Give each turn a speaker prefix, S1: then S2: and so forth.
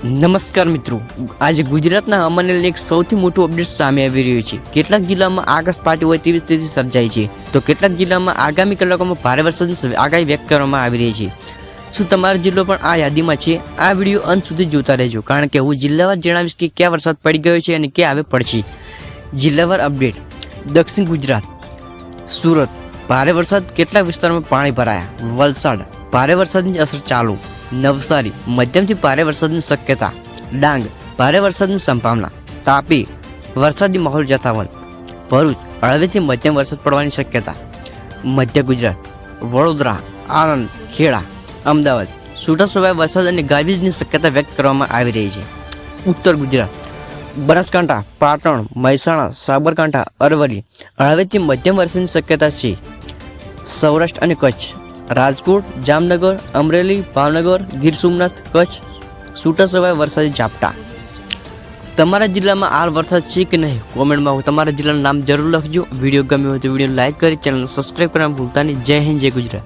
S1: નમસ્કાર મિત્રો, આજે ગુજરાતના હવામાનની એક સૌથી મોટું અપડેટ સામે આવી રહ્યું છે। કેટલાક જિલ્લામાં આકાશ ફાટ્યું હોય તેવી સ્થિતિ સર્જાઈ છે, તો કેટલાક જિલ્લામાં આગામી કલાકોમાં ભારે વરસાદની આગાહી વ્યક્ત કરવામાં આવી રહી છે। શું તમારો જિલ્લો પણ આ યાદીમાં છે? આ વિડીયો અંત સુધી જોતા રહેજો, કારણ કે હું જિલ્લાવાર જણાવીશ કે ક્યાં વરસાદ પડી ગયો છે અને ક્યાં હવે પડશે। જિલ્લાવાર અપડેટ। દક્ષિણ ગુજરાત, સુરત ભારે વરસાદ, કેટલાક વિસ્તારોમાં પાણી ભરાયા। વલસાડ ભારે વરસાદની અસર ચાલુ। નવસારી મધ્યમથી ભારે વરસાદની શક્યતા। ડાંગ ભારે વરસાદની સંભાવના। તાપી વરસાદી માહોલ યથાવત। ભરૂચ હળવેથી મધ્યમ વરસાદ પડવાની શક્યતા। મધ્ય ગુજરાત, વડોદરા, આણંદ, ખેડા, અમદાવાદ છૂટાછવાયા વરસાદ અને ગાજવીજની શક્યતા વ્યક્ત કરવામાં આવી રહી છે। ઉત્તર ગુજરાત, બનાસકાંઠા, પાટણ, મહેસાણા, સાબરકાંઠા, અરવલ્લી હળવેથી મધ્યમ વરસાદની શક્યતા છે। સૌરાષ્ટ્ર અને કચ્છ, રાજકોટ, જામનગર, અમરેલી, ભાવનગર, ગીર સોમનાથ, કચ્છ છૂટાછવાયા વરસાદી ઝાપટા। તમારા જિલ્લામાં હાલ વરસાદ છે કે નહીં, કોમેન્ટમાં તમારા જિલ્લાનું નામ જરૂર લખજો। વિડીયો ગમ્યો હોય તો વિડીયો લાઇક કરી ચેનલને સબસ્ક્રાઈબ કરવાનું ભૂલતા નહીં। જય હિન્દ, જય ગુજરાત।